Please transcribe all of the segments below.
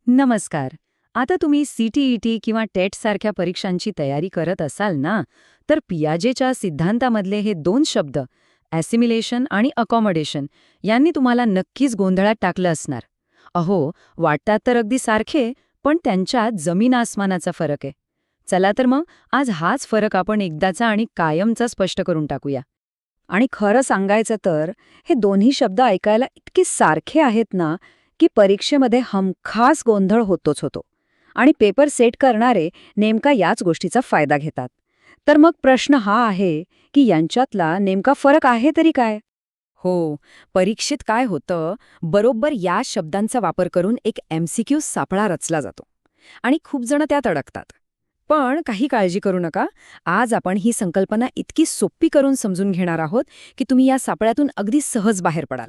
नमस्कार. आता तुम्ही CTET किंवा टेट सारख्या परीक्षांची तयारी करत असाल ना, तर पियाजेच्या सिद्धांतामधले हे दोन शब्द ॲसिमिलेशन आणि अकॉमोडेशन यांनी तुम्हाला नक्कीच गोंधळात टाकलं असणार. अहो, वाटतात तर अगदी सारखे, पण त्यांच्यात जमीन आसमानाचा फरक आहे. चला तर मग आज हाच फरक आपण एकदाचा आणि कायमचा स्पष्ट करून टाकूया. आणि खरं सांगायचं तर हे दोन्ही शब्द ऐकायला इतके सारखे आहेत ना, की परीक्षेमध्ये हमखास गोंधळ होतोच होतो. आणि पेपर सेट करणारे नेमका याच गोष्टीचा फायदा घेतात. तर मग प्रश्न हा आहे की यांच्यातला नेमका फरक आहे तरी काय? हो, परीक्षेत काय होतं, बरोबर या शब्दांचा वापर करून एक MCQ सापळा रचला जातो. आणि खूप जण त्यात अडकतात. पण काही काळजी करू नका. आज आपण ही संकल्पना इतकी सोपी करून समजून घेणार आहोत की तुम्ही या सापळ्यातून अगदी सहज बाहेर पडाल.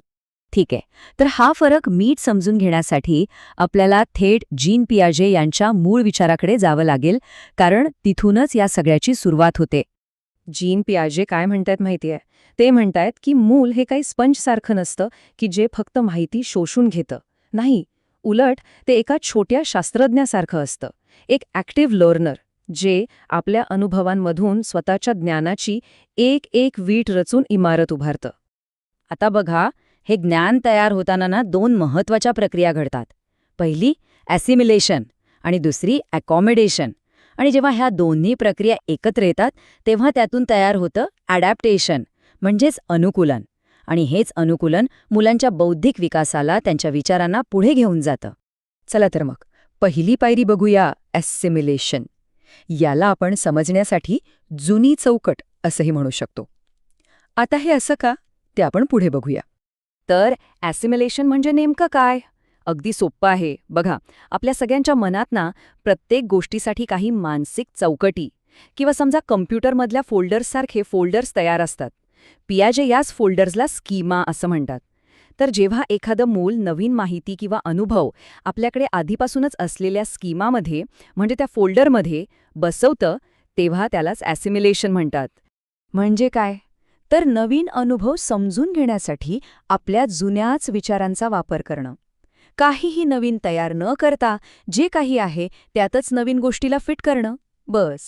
ठीक आहे. तर हा फरक नीट समजून घेण्यासाठी आपल्याला थेट जीन पियाजे यांच्या मूळ विचाराकडे जावं लागेल, कारण तिथूनच या सगळ्याची सुरुवात होते. जीन पियाजे काय म्हणतायत माहितीये? ते म्हणतायत की मूल हे काही स्पंजसारखं नसतं की जे फक्त माहिती शोषून घेतं. नाही, उलट ते एका छोट्या शास्त्रज्ञासारखं असतं, एक ॲक्टिव्ह लर्नर, जे आपल्या अनुभवांमधून स्वतःच्या ज्ञानाची एक एक वीट रचून इमारत उभारतं. आता बघा, हे ज्ञान तयार होताना ना दोन महत्वाच्या प्रक्रिया घडतात. पहिली ॲसिमिलेशन आणि दुसरी अकॉमोडेशन. आणि जेव्हा ह्या दोन्ही प्रक्रिया एकत्र येतात तेव्हा त्यातून तयार होतं ॲडॅप्टेशन, म्हणजेच अनुकूलन. आणि हेच अनुकूलन मुलांच्या बौद्धिक विकासाला, त्यांच्या विचारांना पुढे घेऊन जातं. चला तर मग पहिली पायरी बघूया, ॲसिमिलेशन. याला आपण समजण्यासाठी जुनी चौकट असंही म्हणू शकतो. आता हे असं का, ते आपण पुढे बघूया. तर ॲसिमिलेशन म्हणजे नेमकं काय? अगदी सोप्पं आहे. बघा, आपल्या सगळ्यांच्या मनात ना प्रत्येक गोष्टीसाठी काही मानसिक चौकटी किंवा समजा कम्प्युटरमधल्या फोल्डर्ससारखे फोल्डर्स तयार असतात. पियाजे याच फोल्डर्सला स्कीमा असं म्हणतात. तर जेव्हा एखादं मूल नवीन माहिती किंवा अनुभव आपल्याकडे आधीपासूनच असलेल्या स्कीमामध्ये, म्हणजे त्या फोल्डरमध्ये बसवतं, तेव्हा त्यालाच ॲसिमिलेशन म्हणतात. म्हणजे काय? तर नवीन अनुभव समजून घेण्यासाठी आपल्या जुन्याच विचारांचा वापर करणं. काहीही नवीन तयार न करता जे काही आहे त्यातच नवीन गोष्टीला फिट करणं, बस.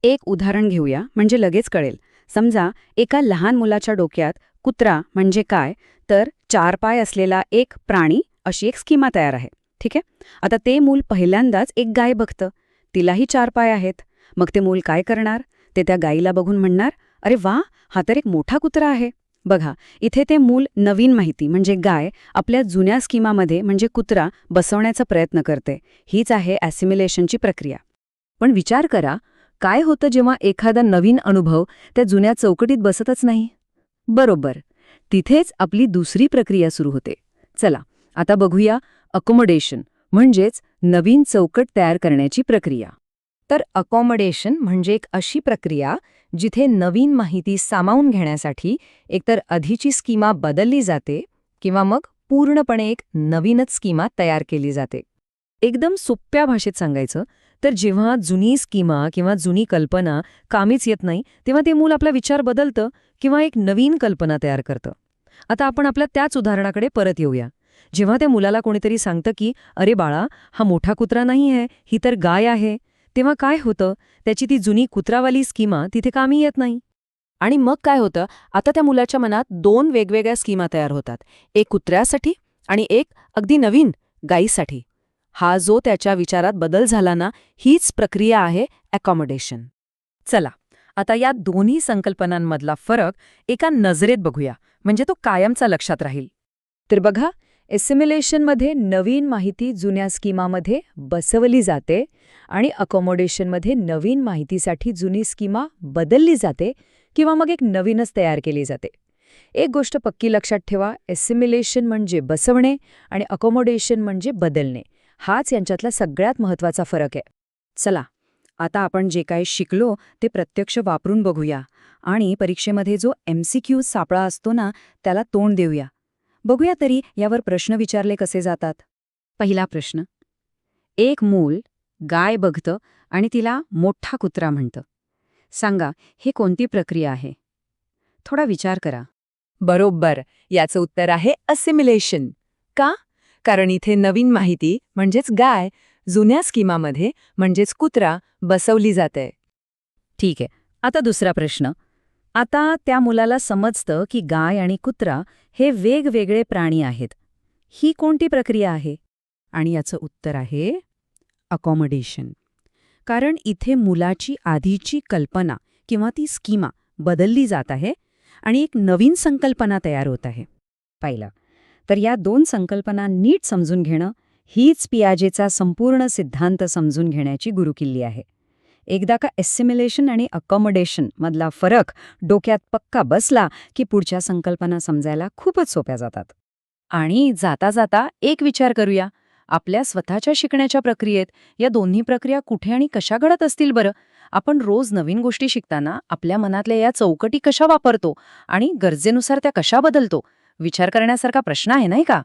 एक उदाहरण घेऊया, म्हणजे लगेच कळेल. समजा एका लहान मुलाच्या डोक्यात कुत्रा म्हणजे काय, तर 4 पाय असलेला एक प्राणी अशी एक स्कीमा तयार आहे. ठीक आहे. आता ते मूल पहिल्यांदाच एक गाय बघतं. तिलाही 4 पाय आहेत. मग ते मूल काय करणार? ते त्या गायीला बघून म्हणणार, अरे वा, हा तर एक मोठा कुत्रा आहे. बघा, इथे ते मूल नवीन माहिती म्हणजे गाय आपल्या जुन्या स्कीमामध्ये म्हणजे कुत्रा बसवण्याचा प्रयत्न करते. हीच आहे ॲसिमिलेशनची प्रक्रिया. पण विचार करा, काय होतं जेव्हा एखादा नवीन अनुभव त्या जुन्या चौकटीत बसतच नाही? बरोबर, तिथेच आपली दुसरी प्रक्रिया सुरू होते. चला, आता बघूया अकोमोडेशन, म्हणजेच नवीन चौकट तयार करण्याची प्रक्रिया. तर अकॉमोडेशन म्हणजे एक अशी प्रक्रिया जिथे नवीन माहिती सामावून घेण्यासाठी एकतर आधीची स्कीमा बदलली जाते किंवा मग पूर्णपणे एक नवीनच स्कीमा तयार केली जाते. एकदम सोप्या भाषेत सांगायचं तर जेव्हा जुनी स्कीमा किंवा जुनी कल्पना कामीच येत नाही, तेव्हा ते मूल आपला विचार बदलतं किंवा एक नवीन कल्पना तयार करतं. आता आपण आपल्या त्याच उदाहरणाकडे परत येऊया. जेव्हा त्या मुलाला कोणीतरी सांगतं की अरे बाळा, हा मोठा कुत्रा नाही आहे, ही तर गाय आहे, तेव्हा काय होतं, त्याची ती जुनी कुत्रावाली स्कीमा तिथे कामी येत नाही. आणि मग काय होतं, आता त्या मुलाच्या मनात 2 वेगवेगळ्या स्कीमा तयार होतात. एक कुत्र्यासाठी आणि एक अगदी नवीन गायीसाठी. हा जो त्याच्या विचारात बदल झाला ना, हीच प्रक्रिया आहे अकॉमोडेशन. चला, आता या दोन्ही संकल्पनांमधला फरक एका नजरेत बघूया, म्हणजे तो कायमचा लक्षात राहील. तर बघा, एसिमिलेशनमध्ये नवीन माहिती जुन्या स्कीमामध्ये बसवली जाते आणि अकोमोडेशनमध्ये नवीन माहितीसाठी जुनी स्कीमा बदलली जाते किंवा मग एक नवीनच तयार केली जाते. एक गोष्ट पक्की लक्षात ठेवा, एसिमिलेशन म्हणजे बसवणे आणि अकोमोडेशन म्हणजे बदलणे. हाच यांच्यातला सगळ्यात महत्त्वाचा फरक आहे. चला, आता आपण जे काही शिकलो ते प्रत्यक्ष वापरून बघूया आणि परीक्षेमध्ये जो MCQ सापळा असतो ना, त्याला तोंड देऊया. बघूया तरी यावर प्रश्न विचारले कसे जातात. पहिला प्रश्न, एक मूल गाय बघतं आणि तिला मोठा कुत्रा म्हणतं. सांगा, हे कोणती प्रक्रिया आहे? थोडा विचार करा. बरोबर, याचं उत्तर आहे असिमिलेशन. का? कारण इथे नवीन माहिती म्हणजेच गाय जुन्या स्कीमामध्ये म्हणजेच कुत्रा बसवली जाते. ठीक आहे. आता दुसरा प्रश्न. आता त्या मुलाला समजतं की गाय आणि कुत्रा हे वेगवेगळे प्राणी आहेत. ही कोणती प्रक्रिया आहे? आणि याचं उत्तर आहे अकॉमोडेशन. कारण इथे मुलाची आधीची कल्पना किंवा ती स्कीमा बदलली जात आहे आणि एक नवीन संकल्पना तयार होत आहे. पाहिलं. तर या दोन संकल्पना नीट समजून घेणं हीच पियाजेचा संपूर्ण सिद्धांत समजून घेण्याची गुरुकिल्ली आहे. एकदा का एसिमिलेशन आणि अकॉमोडेशन मधला फरक डोक्यात पक्का बसला की पुढच्या संकल्पना समजायला खूपच सोप्या जातात. आणि जाता जाता एक विचार करूया. आपल्या स्वतःच्या शिकण्याच्या प्रक्रियेत या दोन्ही प्रक्रिया कुठे आणि कशा घडत असतील बरं? आपण रोज नवीन गोष्टी शिकताना आपल्या मनातल्या या चौकटी कशा वापरतो आणि गरजेनुसार त्या कशा बदलतो? विचार करण्यासारखा प्रश्न आहे, नाही का?